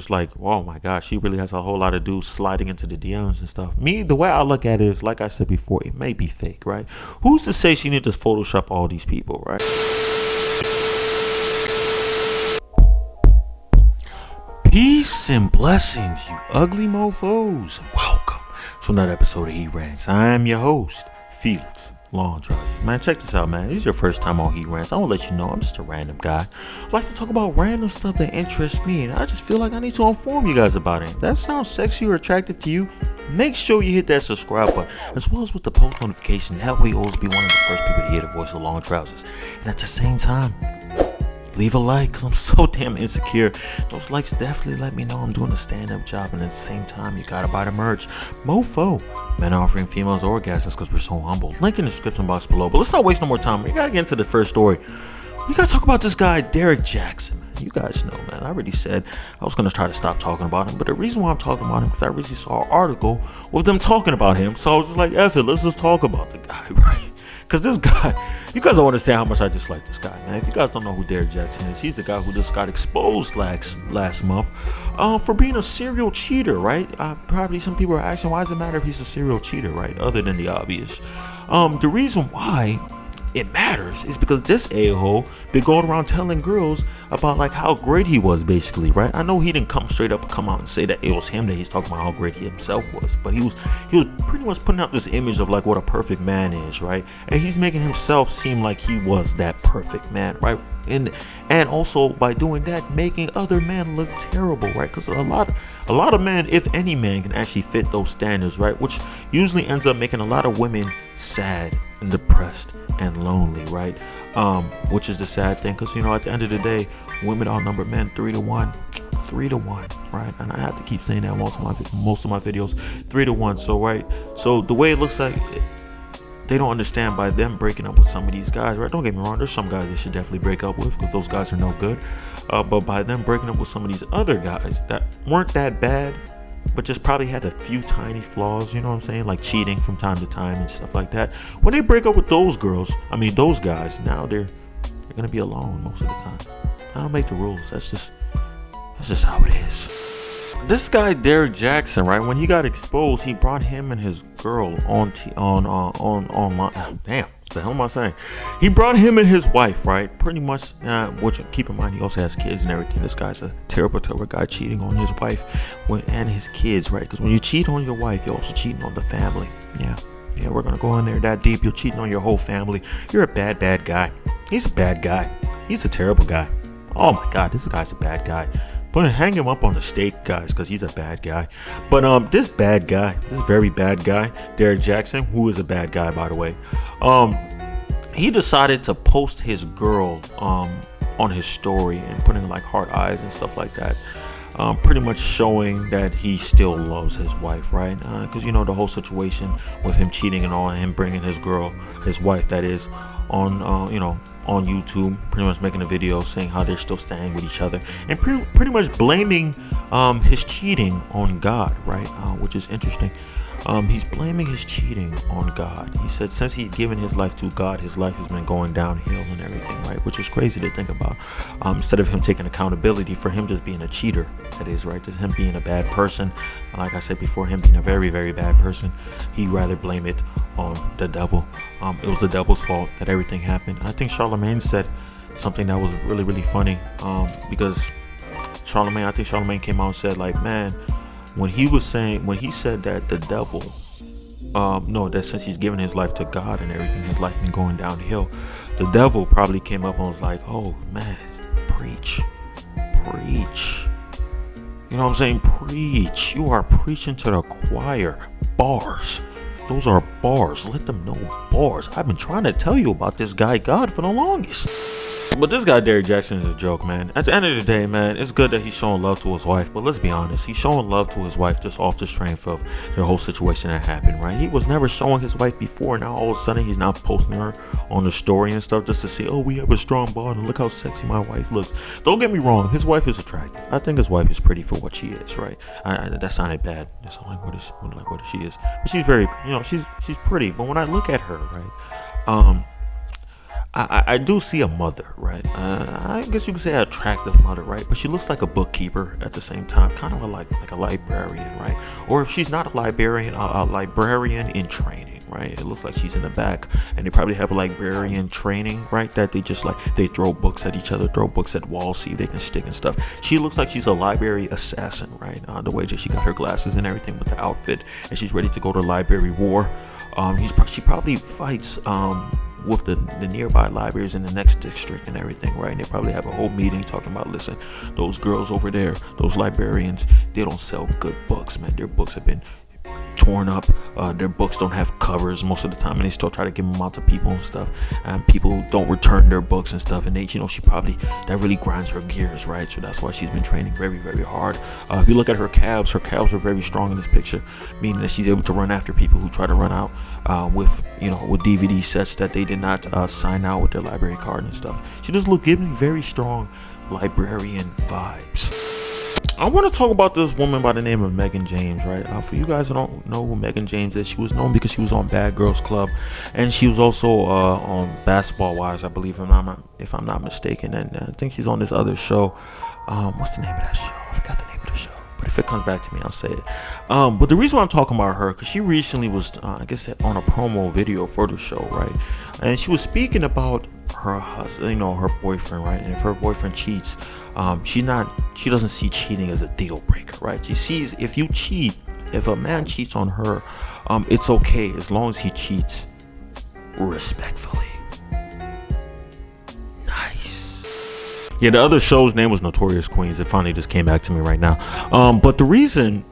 It's like, oh my gosh, she really has a whole lot of dudes sliding into the DMs and stuff. Me, the way I look at it is, like I said before, it may be fake, right? Who's to say she need to Photoshop all these people, right? Peace and blessings, you ugly mofos. Welcome to another episode of Heat Rants. I am your host, Felix Long Trousers. Man, check this out, man. This is your first time on Heat Rants. I want to let you know I'm just a random guy who likes to talk about random stuff that interests me, and I just feel like I need to inform you guys about it. If that sounds sexy or attractive to you, make sure you hit that subscribe button, as well as with the post notification. That way you'll always be one of the first people to hear the voice of Long Trousers. And at the same time, leave a like, because I'm so damn insecure. Those likes definitely let me know I'm doing a stand-up job, and at the same time, you gotta buy the merch. Mofo, men offering females orgasms because we're so humble. Link in the description box below. But let's not waste no more time. We gotta get into the first story. We gotta talk about this guy, Derrick Jaxn, man. You guys know, man. I already said I was gonna try to stop talking about him, but the reason why I'm talking about him because I recently saw an article with them talking about him. So I was just like, F it, let's just talk about the guy, right? Because this guy, you guys don't understand how much I dislike this guy, man. If you guys don't know who Derrick Jaxn is, he's the guy who just got exposed last month for being a serial cheater, right? Probably some people are asking, why does it matter if he's a serial cheater, right? Other than the obvious. The reason why it matters is because this a-hole been going around telling girls about like how great he was, basically, right? I know he didn't come out and say that it was him that he's talking about how great he himself was, but he was pretty much putting out this image of like what a perfect man is, right? And he's making himself seem like he was that perfect man, right? And also by doing that, making other men look terrible, right? Because a lot of men, if any man, can actually fit those standards, right? Which usually ends up making a lot of women sad and depressed and lonely, right? Which is the sad thing, because at the end of the day, women outnumber men 3-1, right? And I have to keep saying that most of my videos, 3-1. So right, so the way it looks like, they don't understand by them breaking up with some of these guys, right? Don't get me wrong, there's some guys they should definitely break up with because those guys are no good. But by them breaking up with some of these other guys that weren't that bad, but just probably had a few tiny flaws, you know what I'm saying? Like cheating from time to time and stuff like that. When they break up with those guys, now they're gonna be alone most of the time. I don't make the rules. That's just how it is. This guy Derrick Jaxn, right? When he got exposed, he brought him and his girl online. Damn, what the hell am I saying? He brought him and his wife, right? Pretty much. Which, keep in mind, he also has kids and everything. This guy's a terrible guy, cheating on his wife and his kids, right? Because when you cheat on your wife, you're also cheating on the family. Yeah, we're gonna go in there that deep. You're cheating on your whole family. You're a bad guy. He's a bad guy. He's a terrible guy. Oh my God, this guy's a bad guy. But hang him up on the stake, guys, because he's a bad guy. But this very bad guy, Derrick Jaxn, who is a bad guy, by the way, he decided to post his girl on his story and putting like heart eyes and stuff like that. Pretty much showing that he still loves his wife, right? Because the whole situation with him cheating and all, and him bringing his wife, that is, on YouTube, pretty much making a video saying how they're still staying with each other, and pretty much blaming his cheating on God, right? Which is interesting. He's blaming his cheating on God. He said since he's given his life to God, his life has been going downhill and everything, right? Which is crazy to think about. Instead of him taking accountability for him just being a cheater, that is, right? Just him being a bad person. Like I said before, him being a very, very bad person, he'd rather blame it on the devil. It was the devil's fault that everything happened. I think Charlemagne said something that was really, really funny, because Charlemagne came out and said, like, man, when he said that the devil, that since he's given his life to God and everything, his life been going downhill, the devil probably came up and was like, oh man, preach. You know what I'm saying? Preach. You are preaching to the choir. Bars. Those are bars. Let them know bars. I've been trying to tell you about this guy God for the longest. But this guy Derrick Jaxn is a joke, man. At the end of the day, man, it's good that he's showing love to his wife, but let's be honest, he's showing love to his wife just off the strength of the whole situation that happened, right? He was never showing his wife before. Now all of a sudden he's now posting her on the story and stuff just to say, oh, we have a strong bond and look how sexy my wife looks. Don't get me wrong, his wife is attractive. I think his wife is pretty for what she is, right? That sounded bad. That sounded like what she is. But she's very, she's pretty. But when I look at her, right, I do see a mother, right? I guess you could say an attractive mother, right? But she looks like a bookkeeper at the same time, kind of like a librarian, right? Or if she's not a librarian, a librarian in training, right? It looks like she's in the back, and they probably have a librarian training, right? That they just they throw books at each other, throw books at walls, see if they can stick and stuff. She looks like she's a library assassin, right? The way that she got her glasses and everything with the outfit, and she's ready to go to library war. She probably fights with the nearby libraries in the next district and everything, right? And they probably have a whole meeting talking about, listen, those girls over there, those librarians, they don't sell good books, man. Their books have been torn up. Their books don't have covers most of the time, and they still try to give them out to people and stuff. And people don't return their books and stuff. And they, she probably, that really grinds her gears, right? So that's why she's been training very, very hard. If you look at her calves are very strong in this picture, meaning that she's able to run after people who try to run out with DVD sets that they did not sign out with their library card and stuff. She just giving very strong librarian vibes. I want to talk about this woman by the name of Meghan James, right? For you guys who don't know who Meghan James is, she was known because she was on Bad Girls Club, and she was also on Basketball Wives, I believe, if I'm not mistaken. And I think she's on this other show. What's the name of that show? I forgot the name of the show. But if it comes back to me, I'll say it. But the reason why I'm talking about her, because she recently was, I guess, on a promo video for the show, right? And she was speaking about her husband, her boyfriend, right? And if her boyfriend cheats, she doesn't see cheating as a deal breaker, right? She sees if a man cheats on her, it's okay as long as he cheats respectfully. Yeah, the other show's name was Notorious Queens. It finally just came back to me right now. But the reason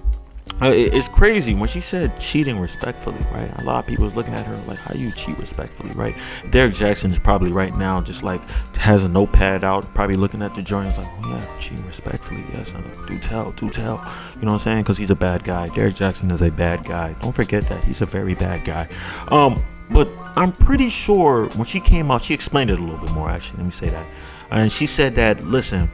it's crazy when she said cheating respectfully, right? A lot of people is looking at her like, how you cheat respectfully, right? Derrick Jaxn is probably right now just has a notepad out, probably looking at the joint, like, oh yeah, cheating respectfully, yes, do tell. You know what I'm saying? Because he's a bad guy. Derrick Jaxn is a bad guy. Don't forget that he's a very bad guy. But I'm pretty sure when she came out, she explained it a little bit more. Actually, let me say that. And she said that, listen,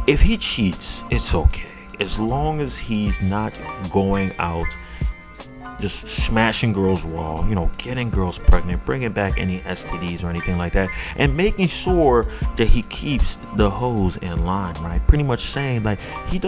if he cheats, it's okay. As long as he's not going out just smashing girls raw, getting girls pregnant, bringing back any STDs or anything like that, and making sure that he keeps the hoes in line, right? Pretty much saying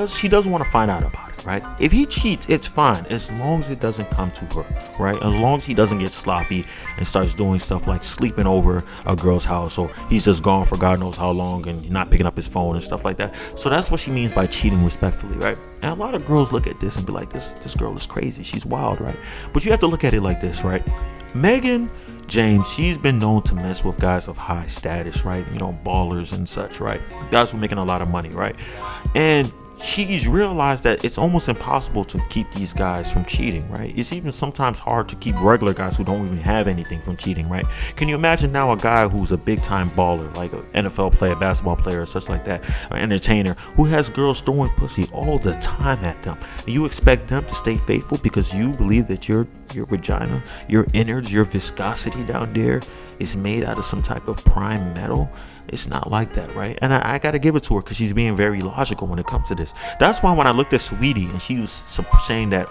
she doesn't want to find out about it, right? If he cheats, it's fine as long as it doesn't come to her, right? As long as he doesn't get sloppy and starts doing stuff like sleeping over a girl's house, or he's just gone for God knows how long and not picking up his phone and stuff like that. So that's what she means by cheating respectfully, right? And a lot of girls look at this and be like, this girl is crazy, she's wild, right? But you have to look at it like this, right? Meghan James, she's been known to mess with guys of high status, right? Ballers and such, right? Guys who are making a lot of money, right? And she's realized that it's almost impossible to keep these guys from cheating, right? It's even sometimes hard to keep regular guys who don't even have anything from cheating, right? Can you imagine now a guy who's a big time baller, like an NFL player, basketball player, or such like that, an entertainer, who has girls throwing pussy all the time at them, and you expect them to stay faithful because you believe that your vagina, your innards, your viscosity down there is made out of some type of prime metal? It's not like that, right? And I gotta give it to her because she's being very logical when it comes to this. That's why when I looked at Sweetie and she was saying that,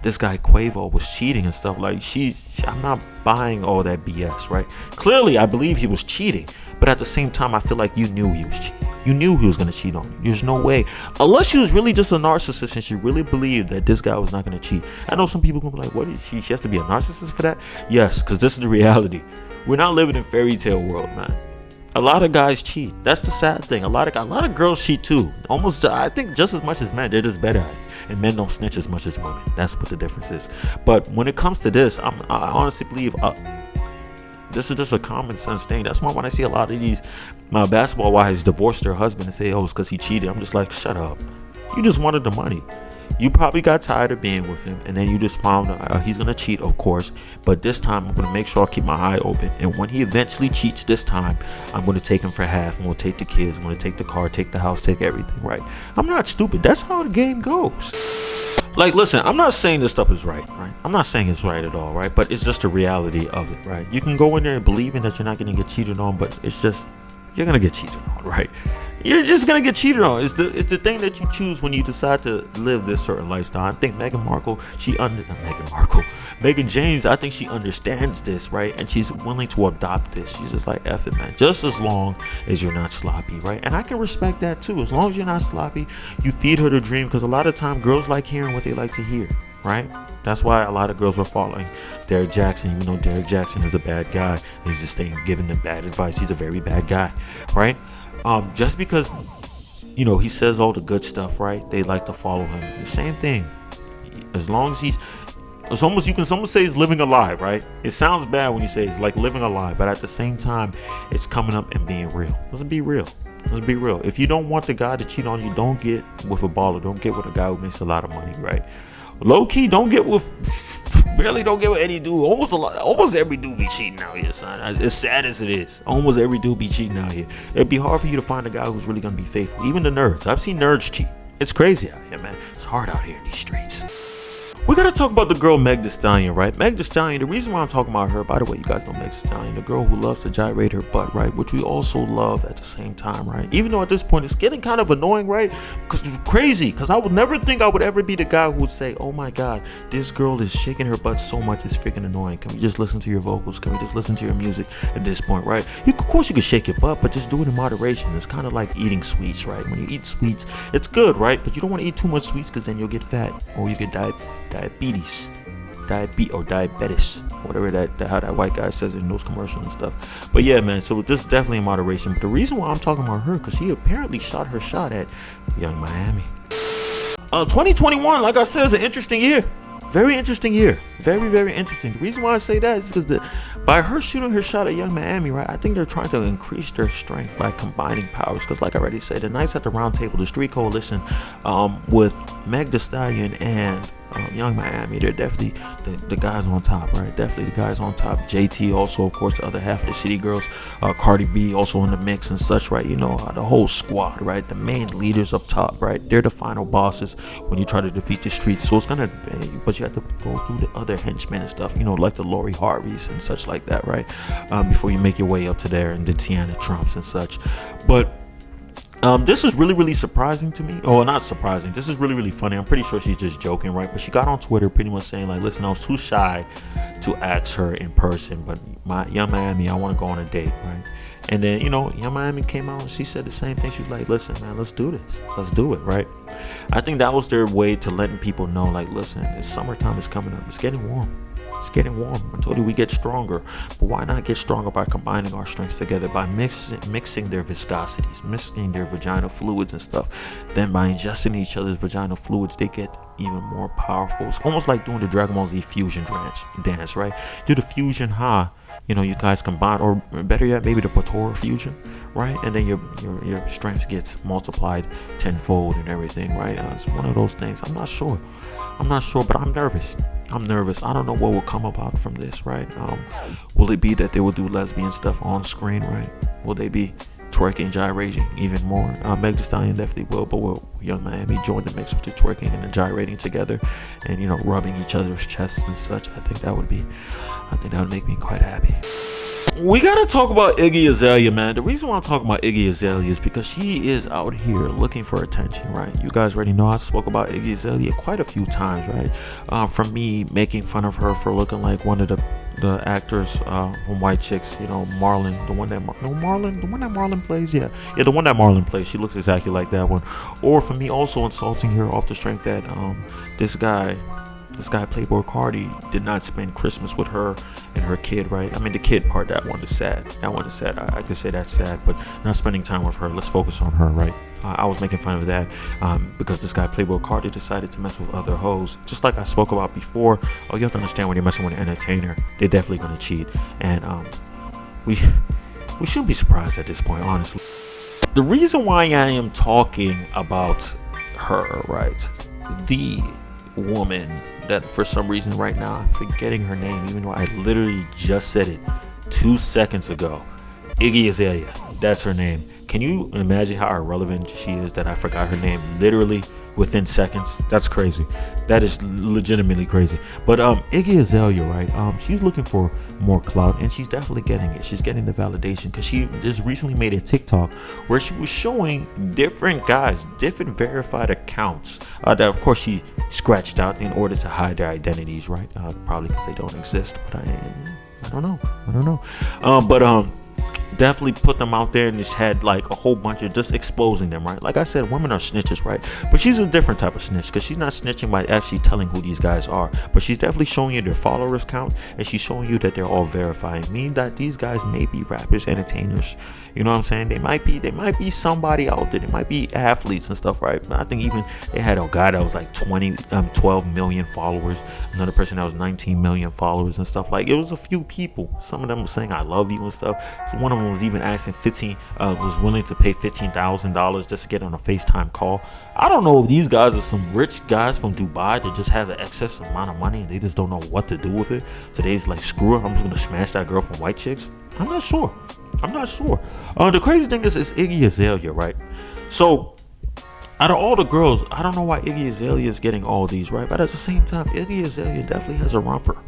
this guy Quavo was cheating and stuff, I'm not buying all that BS, right? Clearly, I believe he was cheating, but at the same time, I feel like you knew he was cheating. You knew he was gonna cheat on you. There's no way, unless she was really just a narcissist and she really believed that this guy was not gonna cheat. I know some people gonna be like, what is she? She has to be a narcissist for that? Yes, because this is the reality. We're not living in fairy tale world, man. A lot of guys cheat. That's the sad thing. A lot of girls cheat too. Almost, I think, just as much as men. They're just better at it. And men don't snitch as much as women. That's what the difference is. But when it comes to this, I honestly believe this is just a common sense thing. That's why when I see a lot of these basketball wives divorce their husband and say, oh, it's because he cheated, I'm just like, shut up. You just wanted the money. You probably got tired of being with him, and then you just found he's gonna cheat, of course, but this time I'm gonna make sure I keep my eye open, and when he eventually cheats this time, I'm gonna take him for half. I'm gonna take the kids, I'm gonna take the car, take the house, take everything, right? I'm not stupid. That's how the game goes. Listen, I'm not saying this stuff is right? I'm not saying it's right at all, right? But it's just the reality of it, right? You can go in there believing that you're not gonna get cheated on, but it's just, you're gonna get cheated on, right? You're just gonna get cheated on. It's the thing that you choose when you decide to live this certain lifestyle. I think Meghan James, I think she understands this, right? And she's willing to adopt this. She's just like, F it, man. Just as long as you're not sloppy, right? And I can respect that too. As long as you're not sloppy, you feed her the dream, because a lot of time girls like hearing what they like to hear, right? That's why a lot of girls were following Derrick Jaxn, even though Derrick Jaxn is a bad guy. He's just giving them bad advice. He's a very bad guy, right? Just because, he says all the good stuff, right? They like to follow him. The same thing. As long as it's almost, you can almost say he's living a lie, right? It sounds bad when you say it's like living a lie, but at the same time, it's coming up and being real. Let's be real. Let's be real. If you don't want the guy to cheat on you, don't get with a baller. Don't get with a guy who makes a lot of money, right? Low key, don't get with any dude. Almost every dude be cheating out here, son. As sad as it is, almost every dude be cheating out here. It'd be hard for you to find a guy who's really gonna be faithful. Even the nerds. I've seen nerds cheat. It's crazy out here, man. It's hard out here in these streets. We gotta talk about the girl Meg Thee Stallion, right? Meg Thee Stallion, the reason why I'm talking about her, by the way, you guys know Meg Thee Stallion, the girl who loves to gyrate her butt, right? Which we also love at the same time, right? Even though at this point it's getting kind of annoying, right? Because it's crazy, because I would never think I would ever be the guy who would say, oh my God, this girl is shaking her butt so much, it's freaking annoying. Can we just listen to your vocals? Can we just listen to your music at this point, right? Of course you can shake your butt, but just do it in moderation. It's kind of like eating sweets, right? When you eat sweets, it's good, right? But you don't want to eat too much sweets, because then you'll get fat, or you get diabetes, or diabetes, whatever how that white guy says it in those commercials and stuff. But yeah, man, so just definitely in moderation. But the reason why I'm talking about her, because she apparently shot her shot at Young Miami. 2021, like I said, is an interesting year. Very interesting year. Very, very interesting. The reason why I say that is because by her shooting her shot at Young Miami, right, I think they're trying to increase their strength by combining powers. Because like I already said, the Knights at the Round Table, the Street Coalition, with Meg Thee Stallion and Young Miami, they're definitely the guys on top, right? Definitely the guys on top. JT also, of course, the other half of the City Girls. Cardi B also in the mix and such, right? The whole squad, right? The main leaders up top, right? They're the final bosses when you try to defeat the streets. So it's gonna, but you have to go through the other henchmen and stuff, like the Lori Harveys and such like that, right? Before you make your way up to there, and the Tiana Trumps and such. But this is really, really surprising to me. Oh, not surprising. This is really, really funny. I'm pretty sure she's just joking, right? But she got on Twitter pretty much saying, like, listen, I was too shy to ask her in person, but my Young Miami, I want to go on a date, right? And then, Young Miami came out and she said the same thing. She was like, listen, man, let's do this. Let's do it, right? I think that was their way to letting people know, like, listen, it's summertime is coming up. It's getting warm. It's getting warm. I told you we get stronger, but why not get stronger by combining our strengths together, by mixing their viscosities, mixing their vaginal fluids and stuff. Then by ingesting each other's vaginal fluids, they get even more powerful. It's almost like doing the Dragon Ball Z fusion dance, right? Do the fusion ha. You guys combine, or better yet, maybe the Patora fusion, right? And then your strength gets multiplied tenfold and everything, right? It's one of those things. I'm not sure, but I'm nervous. I don't know what will come about from this, right? Will it be that they will do lesbian stuff on screen, right? Will they be twerking, gyrating even more? Meg Thee Stallion definitely will, but will Young Miami join the mix with the twerking and the gyrating together, and rubbing each other's chests and such? I think that would make me quite happy. We gotta talk about Iggy Azalea, man. The reason why I'm talking about Iggy Azalea is because she is out here looking for attention, right? You guys already know I spoke about Iggy Azalea quite a few times, right? From me making fun of her for looking like one of the actors from White Chicks, Marlon, the one that Marlon plays, yeah, the one that Marlon plays. She looks exactly like that one. Or for me also insulting her off the strength that this guy Playboy Cardi did not spend Christmas with her and her kid, right? I mean, the kid part, that one is sad. I could say that's sad, but not spending time with her. Let's focus on her, right? I was making fun of that because this guy Playboy Cardi decided to mess with other hoes. Just like I spoke about before, you have to understand, when you're messing with an entertainer, they're definitely going to cheat. And we shouldn't be surprised at this point, honestly. The reason why I am talking about her, right? The woman that for some reason right now I'm forgetting her name, even though I literally just said it 2 seconds ago. Iggy Azalea, that's her name. Can you imagine how irrelevant she is that I forgot her name literally within seconds. That's crazy. That is legitimately crazy. But Iggy Azalea, right? She's looking for more clout, and she's definitely getting it. She's getting the validation because she just recently made a TikTok where she was showing different guys, different verified accounts that, of course, she scratched out in order to hide their identities, right? Probably because they don't exist. But I don't know. But definitely put them out there and just had like a whole bunch of just exposing them, right? Like I said, women are snitches, right? But she's a different type of snitch because she's not snitching by actually telling who these guys are, but she's definitely showing you their followers count, and she's showing you that they're all verifying, meaning that these guys may be rappers, entertainers, you know what I'm saying? They might be somebody out there. They might be athletes and stuff, right? I think even they had a guy that was like 12 million followers, another person that was 19 million followers and stuff. Like, it was a few people. Some of them were saying I love you and stuff. So one of them was even asking was willing to pay $15,000 just to get on a FaceTime call. I don't know if these guys are some rich guys from Dubai that just have an excess amount of money and they just don't know what to do with it. Today's like, screw it, I'm just gonna smash that girl from White Chicks. I'm not sure. The crazy thing is Iggy Azalea, right? So out of all the girls, I don't know why Iggy Azalea is getting all these, right? But at the same time, Iggy Azalea definitely has a rumper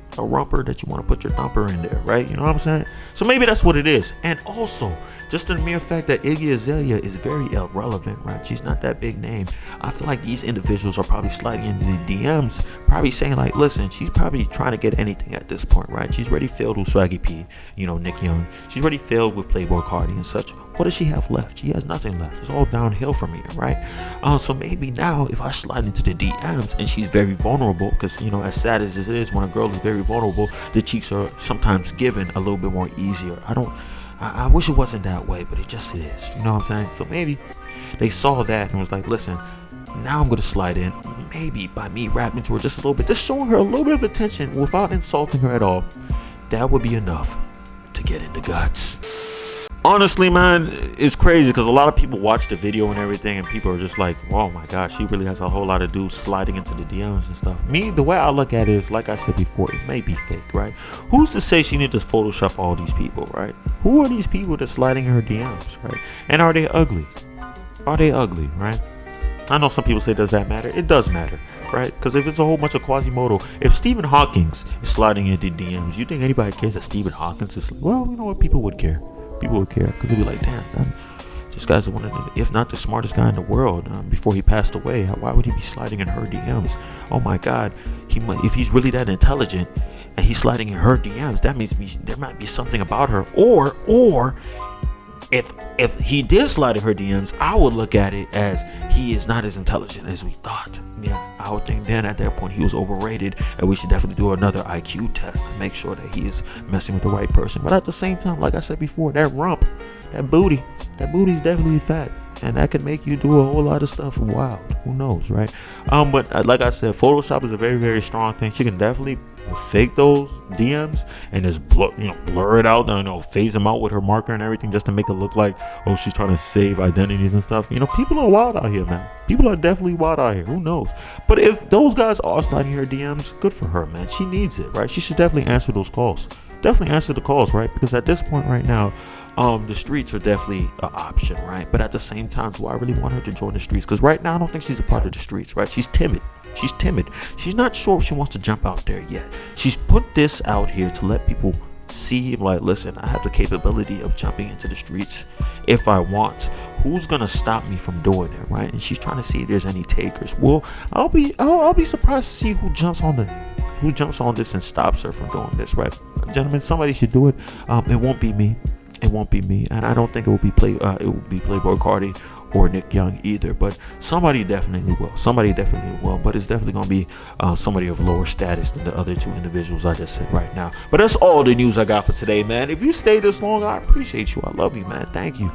that you want to put your thumper in there, right? You know what I'm saying? So maybe that's what it is. And also, just the mere fact that Iggy Azalea is very irrelevant, right? She's not that big name. I feel like these individuals are probably sliding into the DMs, probably saying like, listen, she's probably trying to get anything at this point, right? She's already failed with Swaggy P, Nick Young. She's already failed with Playboy Cardi and such. What does she have left? She has nothing left. It's all downhill from here, right? So maybe now if I slide into the DMs and she's very vulnerable, because, as sad as it is, when a girl is very vulnerable, the cheeks are sometimes given a little bit more easier. I wish it wasn't that way, but it just is. You know what I'm saying? So maybe they saw that and was like, listen, now I'm going to slide in, maybe by me rapping to her just a little bit, just showing her a little bit of attention without insulting her at all. That would be enough to get in the guts. Honestly, man, it's crazy because a lot of people watch the video and everything, and people are just like, oh my gosh, she really has a whole lot of dudes sliding into the DMs and stuff. Me, the way I look at it is, like I said before, it may be fake, right? Who's to say she need to Photoshop all these people, right? Who are these people that's sliding in her DMs, right? And are they ugly? Right? I know some people say, does that matter? It does matter, right? Because if it's a whole bunch of Quasimodo, if Stephen Hawking is sliding into DMs, you think anybody cares that Stephen Hawking is like, well, you know what, people would care. People would care because they'd be like, damn, this guy's one of the, if not the smartest guy in the world. Before he passed away, why would he be sliding in her DMs? Oh my God, if he's really that intelligent and he's sliding in her DMs, that means there might be something about her. Or if he did slide in her DMs, I would look at it as he is not as intelligent as we thought. Yeah, I would think then at that point he was overrated, and we should definitely do another IQ test to make sure that he is messing with the right person. But at the same time, like I said before, that booty's definitely fat, and that can make you do a whole lot of stuff wild. Who knows, right? But like I said, Photoshop is a very, very strong thing. She can definitely fake those DMs and just blur it out, phase them out with her marker and everything, just to make it look like, oh, she's trying to save identities and stuff. People are wild out here, man. People are definitely wild out here. Who knows? But if those guys are sliding her DMs, good for her, man. She needs it, right? She should definitely answer those calls. Definitely answer the calls, right? Because at this point right now, the streets are definitely an option, right? But at the same time, do I really want her to join the streets? Because right now, I don't think she's a part of the streets, right? She's timid. She's not sure if she wants to jump out there yet. She's put this out here to let people see, like, listen, I have the capability of jumping into the streets if I want. Who's gonna stop me from doing it, right? And she's trying to see if there's any takers. Well, I'll be surprised to see who jumps on this and stops her from doing this, right? Gentlemen, somebody should do it. It won't be me. And I don't think it will be Playboy Cardi or Nick Young either, but somebody definitely will. But it's definitely going to be somebody of lower status than the other two individuals I just said right now. But that's all the news I got for today, man. If you stayed this long, I appreciate you. I love you, man. Thank you.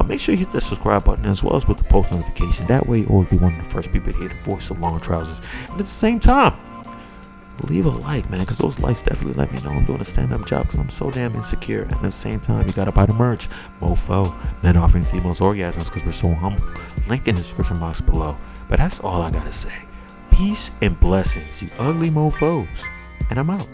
Make sure you hit the subscribe button as well as with the post notification. That way you'll always be one of the first people to hear the voice of Long Trousers. And at the same time, leave a like, man, because those likes definitely let me know I'm doing a stand-up job, because I'm so damn insecure. And at the same time, you gotta buy the merch. Mofo, men offering females orgasms because we're so humble. Link in the description box below. But that's all I gotta say. Peace and blessings, you ugly mofos. And I'm out.